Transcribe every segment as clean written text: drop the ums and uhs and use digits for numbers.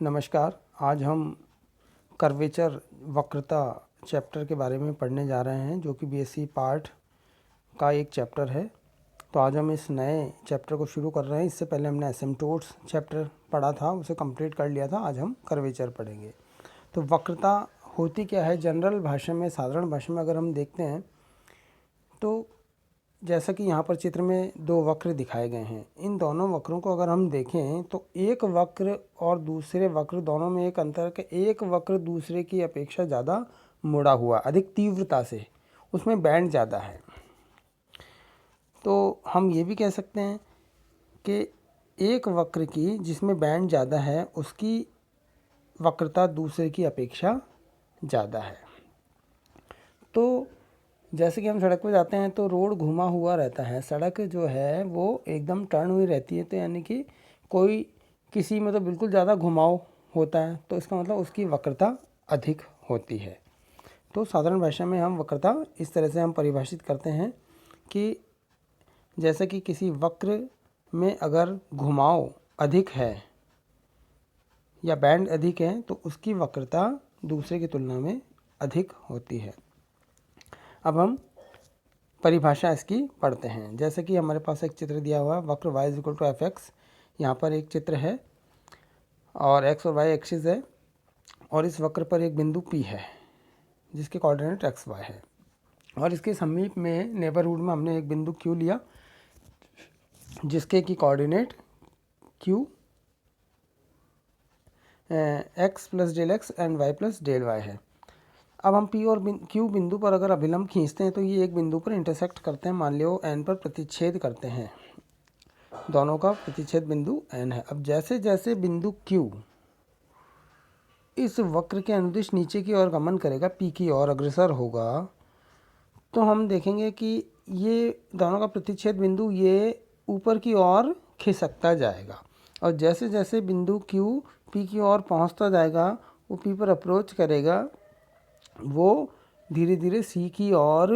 नमस्कार। आज हम कर्वेचर वक्रता चैप्टर के बारे में पढ़ने जा रहे हैं, जो कि बीएससी पार्ट का एक चैप्टर है। तो आज हम इस नए चैप्टर को शुरू कर रहे हैं। इससे पहले हमने एसिम्प्टोट्स चैप्टर पढ़ा था, उसे कंप्लीट कर लिया था। आज हम कर्वेचर पढ़ेंगे। तो वक्रता होती क्या है? जनरल भाषा में, साधारण भाषा में अगर हम देखते हैं तो जैसा कि यहाँ पर चित्र में दो वक्र दिखाए गए हैं, इन दोनों वक्रों को अगर हम देखें तो एक वक्र और दूसरे वक्र दोनों में एक अंतर है कि एक वक्र दूसरे की अपेक्षा ज़्यादा मुड़ा हुआ, अधिक तीव्रता से, उसमें बैंड ज़्यादा है। तो हम ये भी कह सकते हैं कि एक वक्र की जिसमें बैंड ज़्यादा है उसकी वक्रता दूसरे की अपेक्षा ज़्यादा है। तो जैसे कि हम सड़क पर जाते हैं तो रोड घुमा हुआ रहता है, सड़क जो है वो एकदम टर्न हुई रहती है, तो यानी कि कोई किसी में तो बिल्कुल ज़्यादा घुमाव होता है, तो इसका मतलब उसकी वक्रता अधिक होती है। तो साधारण भाषा में हम वक्रता इस तरह से हम परिभाषित करते हैं कि जैसे कि किसी वक्र में अगर घुमाव अधिक है या बैंड अधिक है तो उसकी वक्रता दूसरे की तुलना में अधिक होती है। अब हम परिभाषा इसकी पढ़ते हैं। जैसे कि हमारे पास एक चित्र दिया हुआ है, वक्र y = fx। यहाँ पर एक चित्र है और x और y एक्सिस है, और इस वक्र पर एक बिंदु P है जिसके कोऑर्डिनेट x y है, और इसके समीप में नेबरहुड में हमने एक बिंदु Q लिया जिसके की coordinate Q x + del x and y + del y है। अब हम P और Q बिंदु पर अगर अभिलंब खींचते हैं तो ये एक बिंदु पर इंटरसेक्ट करते हैं। मान लो N पर प्रतिच्छेद करते हैं, दोनों का प्रतिच्छेद बिंदु N है। अब जैसे जैसे बिंदु Q इस वक्र के अनुदिश नीचे की ओर गमन करेगा, P की ओर अग्रसर होगा, तो हम देखेंगे कि ये दोनों का प्रतिच्छेद बिंदु ये ऊपर की ओर खिसकता जाएगा, और जैसे जैसे बिंदु Q P की ओर पहुँचता जाएगा, वो P पर अप्रोच करेगा, वो धीरे धीरे C की ओर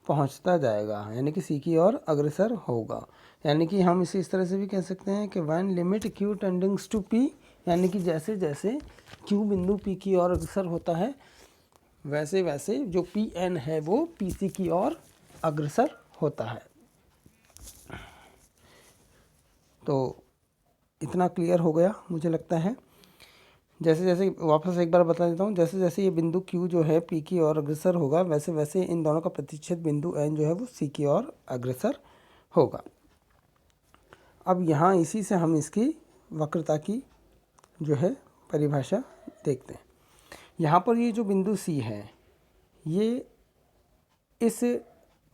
पहुंचता जाएगा, यानी कि C की ओर अग्रसर होगा। यानी कि हम इसे इस तरह से भी कह सकते हैं कि when limit Q tendings to P, यानी कि जैसे जैसे Q बिंदु P की ओर अग्रसर होता है वैसे वैसे जो Pn है वो PC की ओर अग्रसर होता है। तो इतना क्लियर हो गया मुझे लगता है। जैसे जैसे वापस एक बार बता देता हूँ, जैसे जैसे ये बिंदु Q जो है P की ओर अग्रसर होगा, वैसे वैसे इन दोनों का प्रतिच्छेद बिंदु N जो है वो C की ओर अग्रसर होगा। अब यहाँ इसी से हम इसकी वक्रता की जो है परिभाषा देखते हैं। यहाँ पर ये जो बिंदु C है, ये इस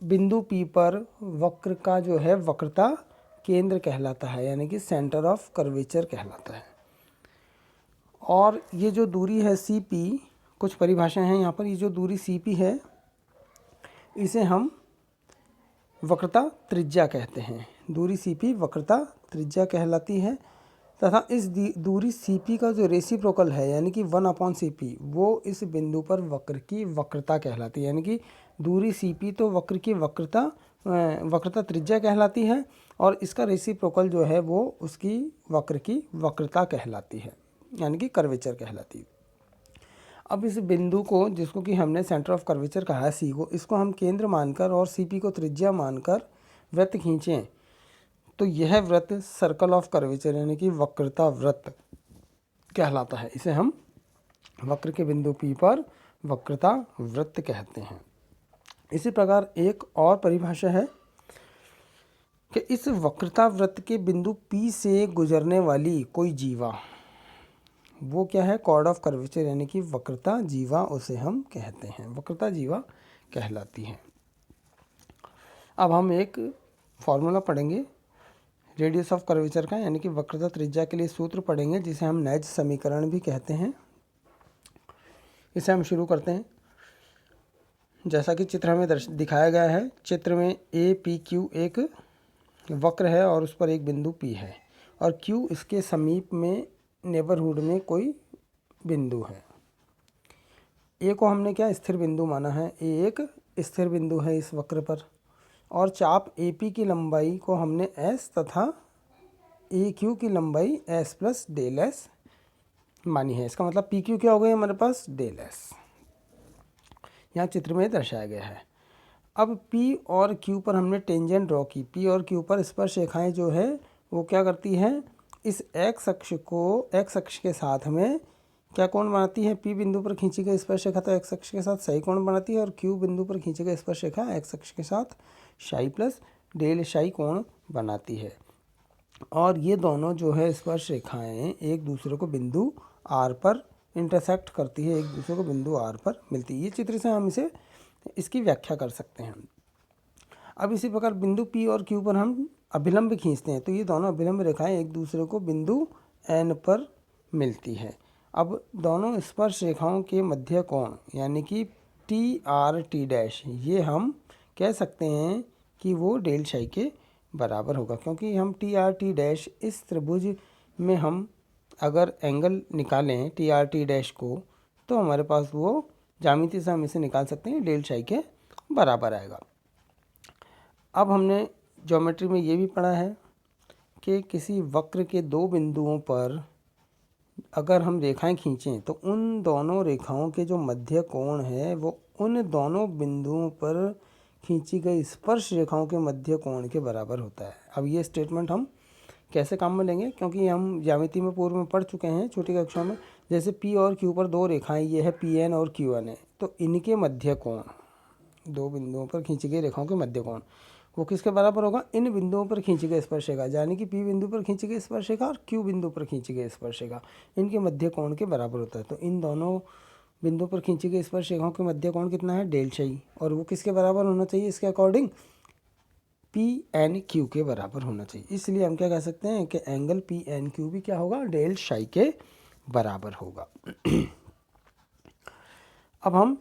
बिंदु P पर वक्र का जो है वक्रता केंद्र कहलाता है, यानी कि सेंटर ऑफ कर्वेचर कहलाता है। और ये जो दूरी है CP, कुछ परिभाषाएं हैं यहाँ पर। ये जो दूरी CP है इसे हम वक्रता त्रिज्या कहते हैं। दूरी CP वक्रता त्रिज्या कहलाती है, तथा इस दूरी CP का जो रेसिप्रोकल है यानी कि 1/CP, वो इस बिंदु पर वक्र की वक्रता कहलाती है। यानी कि दूरी CP तो वक्र की वक्रता त्रिज्या कहलाती है, और इसका रेसिप्रोकल जो है वो उसकी वक्र की वक्रता कहलाती है, यानी कि कर्वेचर कहलाती है। अब इस बिंदु को, जिसको कि हमने सेंटर ऑफ कर्वेचर कहा है C को, इसको हम केंद्र मानकर और CP को त्रिज्या मानकर वृत्त खींचें तो यह वृत्त सर्कल ऑफ कर्वेचर यानी कि वक्रता वृत्त कहलाता है। इसे हम वक्र के बिंदु P पर वक्रता वृत्त कहते हैं। इसी प्रकार एक और परिभाषा है कि इस वक्रता वृत्त के बिंदु P से गुजरने वाली कोई जीवा, वो क्या है? कॉर्ड ऑफ कर्वेचर यानी कि वक्रता जीवा उसे हम कहते हैं, वक्रता जीवा कहलाती है। अब हम एक फॉर्मूला पढ़ेंगे रेडियस ऑफ कर्वेचर का, यानी कि वक्रता त्रिज्या के लिए सूत्र पढ़ेंगे जिसे हम नैज समीकरण भी कहते हैं। इसे हम शुरू करते हैं। जैसा कि चित्र हमें दिखाया गया है, चित्र में APQ एक वक्र है और उस पर एक बिंदु P है, और Q इसके समीप में नेबरहुड में कोई बिंदु है। A को हमने क्या स्थिर बिंदु माना है, A एक स्थिर बिंदु है इस वक्र पर, और चाप AP की लंबाई को हमने S तथा AQ की लंबाई S + del S मानी है। इसका मतलब पी क्यू क्या हो गई हमारे पास, डेल एस, यहाँ चित्र में दर्शाया गया है। अब पी और क्यू पर हमने टेंजेंट ड्रॉ की। पी और क्यू पर स्पर्श रेखाएं जो है वो क्या करती हैं, इस एक्स अक्ष को, एक्स अक्ष के साथ में क्या कोण बनाती है, पी बिंदु पर खींची गई स्पर्श रेखा तो एक्स अक्ष के साथ सही कोण बनाती है, और क्यू बिंदु पर खींची गई स्पर्श रेखा एक्स अक्ष के साथ शाई प्लस डेल शाई कोण बनाती है। और ये दोनों जो है स्पर्श रेखाएं एक दूसरे को बिंदु आर पर इंटरसेक्ट करती है, एक दूसरे को बिंदु आर पर मिलती है। ये चित्र से हम इसकी व्याख्या कर सकते हैं। अब इसी प्रकार बिंदु पी और क्यू पर हम अभिलंब खींचते हैं, तो ये दोनों अभिलंब रेखाएं एक दूसरे को बिंदु एन पर मिलती है। अब दोनों स्पर्श रेखाओं के मध्य कोण यानी कि टी आर टी डैश, ये हम कह सकते हैं कि वो डेल शाई के बराबर होगा, क्योंकि हम टी आर टी डैश इस त्रिभुज में हम अगर एंगल निकालें टी आर टी डैश को, तो हमारे पास वो ज्यामिति से हम इसे निकाल सकते हैं, डेल शाई के बराबर आएगा। अब हमने ज्योमेट्री में ये भी पढ़ा है कि किसी वक्र के दो बिंदुओं पर अगर हम रेखाएं खींचें तो उन दोनों रेखाओं के जो मध्य कोण है वो उन दोनों बिंदुओं पर खींची गई स्पर्श रेखाओं के मध्य कोण के बराबर होता है। अब ये स्टेटमेंट हम कैसे काम में लेंगे, क्योंकि हम ज्यामिति में पूर्व में पढ़ चुके हैं छोटी कक्षाओं में। जैसे पी और क्यू पर दो रेखाएं, ये है पी एन और क्यू एन है, तो इनके मध्य कोण, दो बिंदुओं पर खींची गई रेखाओं के मध्य कोण वो किसके बराबर होगा, इन बिंदुओं पर खींची गई स्पर्श रेखा, यानी कि पी बिंदु पर खींची गई स्पर्श रेखा और क्यू बिंदु पर खींची गई स्पर्श रेखा, इनके मध्य कोण के बराबर होता है। तो इन दोनों बिंदु पर खींची गई स्पर्श रेखाओं के मध्य कोण कितना है, डेल शाई, और वो किसके बराबर होना चाहिए, इसके अकॉर्डिंग पी एन क्यू के बराबर होना चाहिए। इसलिए हम क्या कह सकते हैं कि एंगल पी एन क्यू भी क्या होगा, डेल शाई के बराबर होगा। अब हम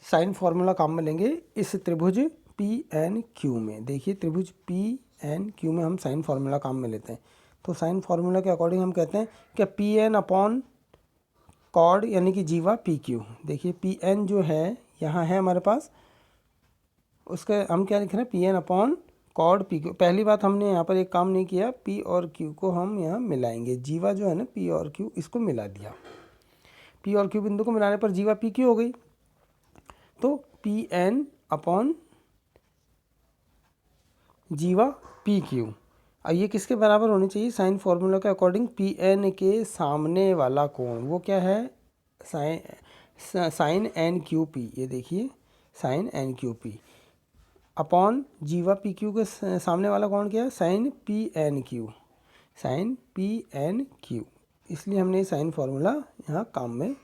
साइन फॉर्मूला काम में लेंगे इस त्रिभुज पी एन क्यू में। देखिए त्रिभुज पी एन क्यू में हम साइन फार्मूला काम में लेते हैं। तो साइन फार्मूला के अकॉर्डिंग हम कहते हैं कि पी एन अपॉन कॉड यानी कि जीवा पी क्यू। देखिए पी एन जो है यहाँ है हमारे पास, उसके हम क्या लिख रहे हैं, P N upon cod P Q. पहली बात हमने यहाँ पर एक काम नहीं किया, पी और क्यू को हम यहाँ मिलाएंगे। जीवा जो है ना पी और क्यू, इसको मिला दिया, पी और क्यू बिंदु को मिलाने पर जीवा पी क्यू हो गई। तो पी एन अपॉन जीवा पी क्यू, अब ये किसके बराबर होनी चाहिए, साइन फार्मूला के अकॉर्डिंग पी एन के सामने वाला कोण वो क्या है, साइन एन क्यू पी। ये देखिए sine N Q P upon जीवा पी क्यू के सामने वाला कोण क्या है, sine P N Q, sine P N Q. इसलिए हमने साइन फार्मूला यहाँ काम में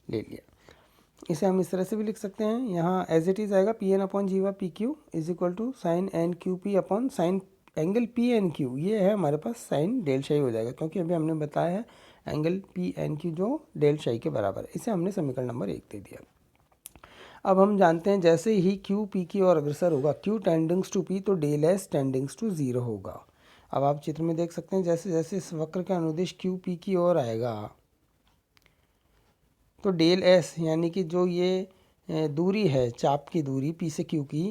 ले लिया। इसे हम इस तरह से भी लिख सकते हैं, यहाँ एज इट इज़ आएगा पी एन अपॉन जीवा P Q is equal to sine N Q P upon sine angle P N Q. ये है हमारे पास साइन डेल शाई हो जाएगा, क्योंकि अभी हमने बताया है एंगल पी एन क्यू जो डेल शाई के बराबर है। इसे हमने समीकरण नंबर 1 दे दिया। अब हम जानते हैं जैसे ही क्यू पी की ओर अग्रसर होगा, क्यू टेंडिंग्स टू पी, तो डेल एस टेंडिंग्स टू 0 होगा। अब आप चित्र में देख सकते हैं जैसे जैसे इस वक्र का अनुदिश क्यू पी की ओर आएगा तो डेल एस यानी कि जो ये दूरी है, चाप की दूरी पी से क्यू की,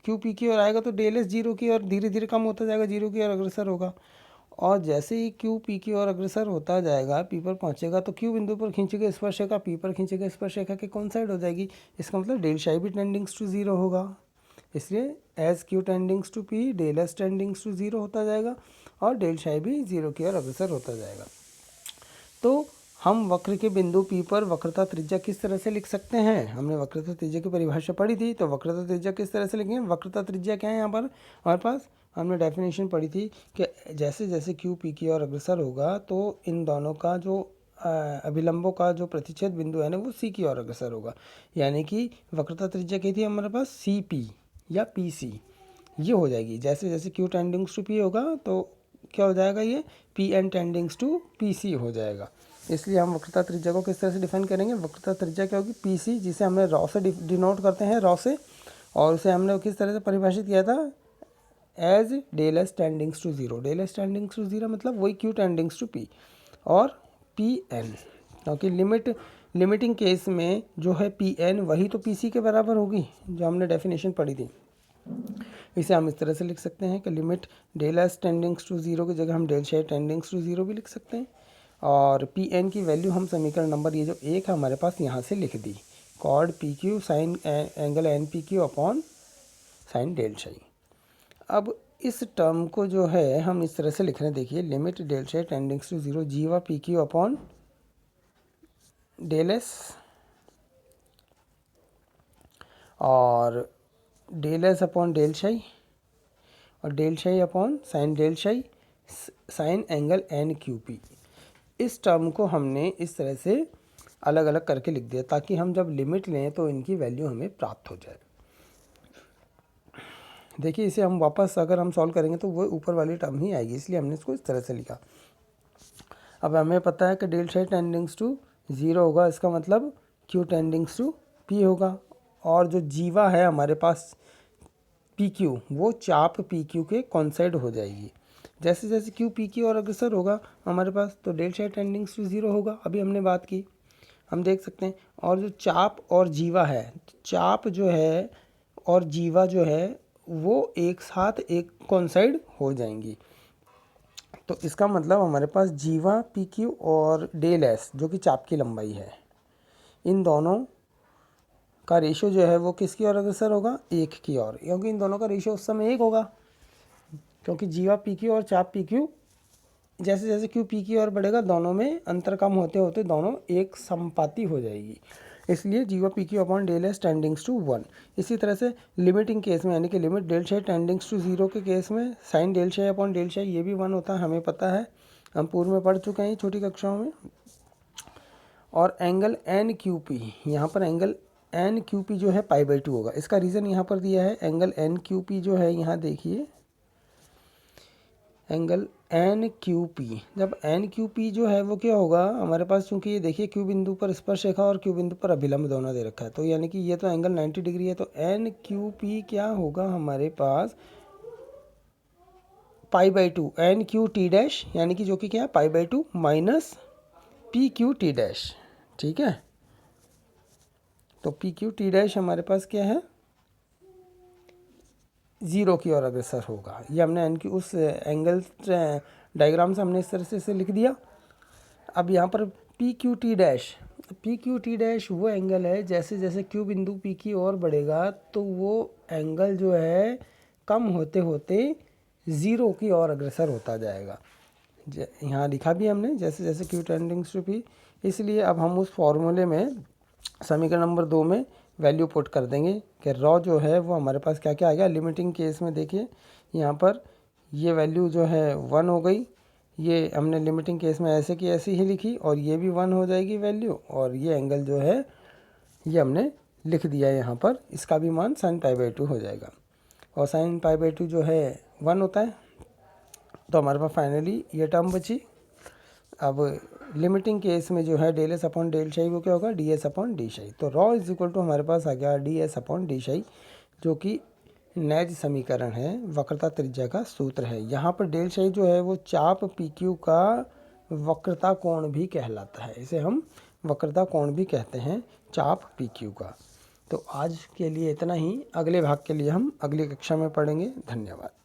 क्यू पी की ओर आएगा तो डेल एस 0 की ओर धीरे धीरे कम होता जाएगा, 0 की ओर अग्रसर होगा। और जैसे ही क्यू पी की ओर अग्रसर होता जाएगा, पी पर पहुंचेगा तो क्यू बिंदु पर खींचेगा स्पर्श रेखा, पी पर खींचेगा स्पर्श रेखा के कौन साइड हो जाएगी, इसका मतलब डेल शाई भी टेंडिंग्स टू 0 होगा। इसलिए as Q tendings to P del S tendings to 0 होता जाएगा और डेल शाई भी 0 की ओर अग्रसर होता जाएगा। तो हम वक्र के बिंदु P पर वक्रता त्रिज्या किस तरह से लिख सकते हैं, हमने वक्रता त्रिज्या की परिभाषा पढ़ी थी। तो वक्रता त्रिज्या किस तरह से लिखेंगे, वक्रता त्रिज्या क्या है यहाँ पर हमारे पास, हमने डेफिनेशन पढ़ी थी कि जैसे जैसे क्यू पी की ओर अग्रसर होगा तो इन दोनों का जो अभिलंबों का जो प्रतिच्छेद बिंदु है ना वो सी की ओर अग्रसर होगा। यानी कि वक्रता त्रिज्या क्या थी हमारे पास, सी पी या पी सी, ये हो जाएगी। जैसे जैसे क्यू टेंडिंग्स टू पी होगा तो क्या हो जाएगा, ये P N tendings to P C हो जाएगा। इसलिए हम वक्रता त्रिज्या को किस तरह से डिफाइन करेंगे, वक्रता त्रिज्या क्या होगी, पी सी, जिसे हमने रॉ से डिनोट करते हैं, रॉ से, और उसे हमने किस तरह से परिभाषित किया था, as del S tendings to 0। Del S tendings to 0 मतलब वही क्यू टेंडिंग्स टू पी और पी एन, क्योंकि लिमिटिंग केस में जो है पी एन वही तो पी सी के बराबर होगी जो हमने डेफिनेशन पढ़ी थी। इसे हम इस तरह से लिख सकते हैं कि limit del S tendings to 0 की जगह हम डेल शाई टेंडिंग्स टू 0 भी लिख सकते हैं। और पी एन की वैल्यू हम समीकरण नंबर ये जो 1 है हमारे पास यहाँ से लिख दी, कॉड P Q sine angle N P Q upon sine del शाई। अब इस टर्म को जो है हम इस तरह से लिख रहे हैं, देखिए लिमिट डेल शाई टेंडिंग्स टू 0 जीवा P Q upon del S और del S upon del psi और del psi upon sine del psi sine angle N Q P. इस टर्म को हमने इस तरह से अलग अलग करके लिख दिया ताकि हम जब लिमिट लें तो इनकी वैल्यू हमें प्राप्त हो जाए। देखिए इसे हम वापस अगर हम सॉल्व करेंगे तो वो ऊपर वाली टर्म ही आएगी, इसलिए हमने इसको इस तरह से लिखा। अब हमें पता है कि डेल शाई टेंडिंग्स टू 0 होगा, इसका मतलब क्यू टेंडिंग्स टू पी होगा, और जो जीवा है हमारे पास पी क्यू वो चाप पी क्यू के कॉन्साइड हो जाएगी। जैसे जैसे क्यू पी क्यू और अग्रसर होगा हमारे पास तो डेल शाई टेंडिंग्स टू 0 होगा, अभी हमने बात की, हम देख सकते हैं। और जो चाप और जीवा है, चाप जो है और जीवा जो है वो एक साथ एक कॉन्साइड हो जाएंगी। तो इसका मतलब हमारे पास जीवा पी क्यू और डेल एस जो कि चाप की लंबाई है, इन दोनों का रेशियो जो है वो किसकी ओर अग्रसर होगा, 1 की ओर, क्योंकि इन दोनों का रेशियो उस समय 1 होगा, क्योंकि जीवा पी क्यू और चाप पी क्यू जैसे जैसे क्यू पी की ओर बढ़ेगा दोनों में अंतर कम होते होते दोनों एक समपाती हो जाएगी, इसलिए जीवा P Q upon del S tendings to 1। इसी तरह से लिमिटिंग केस में यानी कि लिमिट डेल शाई टेंडिंग्स टू 0 के केस में sign del psi upon del शाई ये भी 1 होता है, हमें पता है, हम पूर्व में पढ़ चुके हैं छोटी कक्षाओं में। और एंगल एन क्यू पी, यहाँ पर एंगल एन क्यू पी जो है π/2 होगा, इसका रीज़न यहाँ पर दिया है। एंगल एन क्यू पी जो है यहाँ देखिए एंगल एन क्यू पी, जब एन क्यू पी जो है वो क्या होगा हमारे पास, चूंकि ये देखिए क्यू बिंदु पर स्पर्श रेखा और क्यू बिंदु पर अभिलंब दोनों दे रखा है, तो यानी कि ये तो एंगल 90 डिग्री है, तो एन क्यू पी क्या होगा हमारे पास π/2 एन क्यू टी डैश, यानी कि जो कि क्या है π/2 minus P Q T dash, ठीक है। तो पी क्यू टी डैश हमारे पास क्या है 0 की ओर अग्रसर होगा, ये हमने एन की उस एंगल डायग्राम से हमने इस तरह से इसे लिख दिया। अब यहाँ पर पी क्यू टी डैश वो एंगल है जैसे जैसे क्यू बिंदु पी की ओर बढ़ेगा तो वो एंगल जो है कम होते होते 0 की ओर अग्रसर होता जाएगा। यहाँ लिखा भी हमने जैसे जैसे क्यू टेंडिंग्स टू पी, इसलिए अब हम उस फॉर्मूले में समीकरण नंबर 2 में वैल्यू पुट कर देंगे कि रॉ जो है वो हमारे पास क्या क्या आएगा। लिमिटिंग केस में देखिए यहाँ पर ये वैल्यू जो है 1 हो गई, ये हमने लिमिटिंग केस में ऐसे की ऐसी ही लिखी, और ये भी 1 हो जाएगी वैल्यू, और ये एंगल जो है ये हमने लिख दिया है यहाँ पर, इसका भी मान साइन π/2 हो जाएगा, और साइन π/2 जो है 1 होता है। तो हमारे पास फाइनली ये टर्म बची। अब लिमिटिंग केस में जो है डेल एस अपॉन डेल शाई वो क्या होगा डी एस अपॉन डी शाई, तो रॉ इज इक्वल टू हमारे पास आ गया डी एस अपॉन डी शाई, जो कि नैज समीकरण है, वक्रता त्रिज्या का सूत्र है। यहाँ पर डेल शाई जो है वो चाप पी क्यू का वक्रता कोण भी कहलाता है, इसे हम वक्रता कोण भी कहते हैं चाप पी क्यू का। तो आज के लिए इतना ही, अगले भाग के लिए हम अगली कक्षा में पढ़ेंगे। धन्यवाद।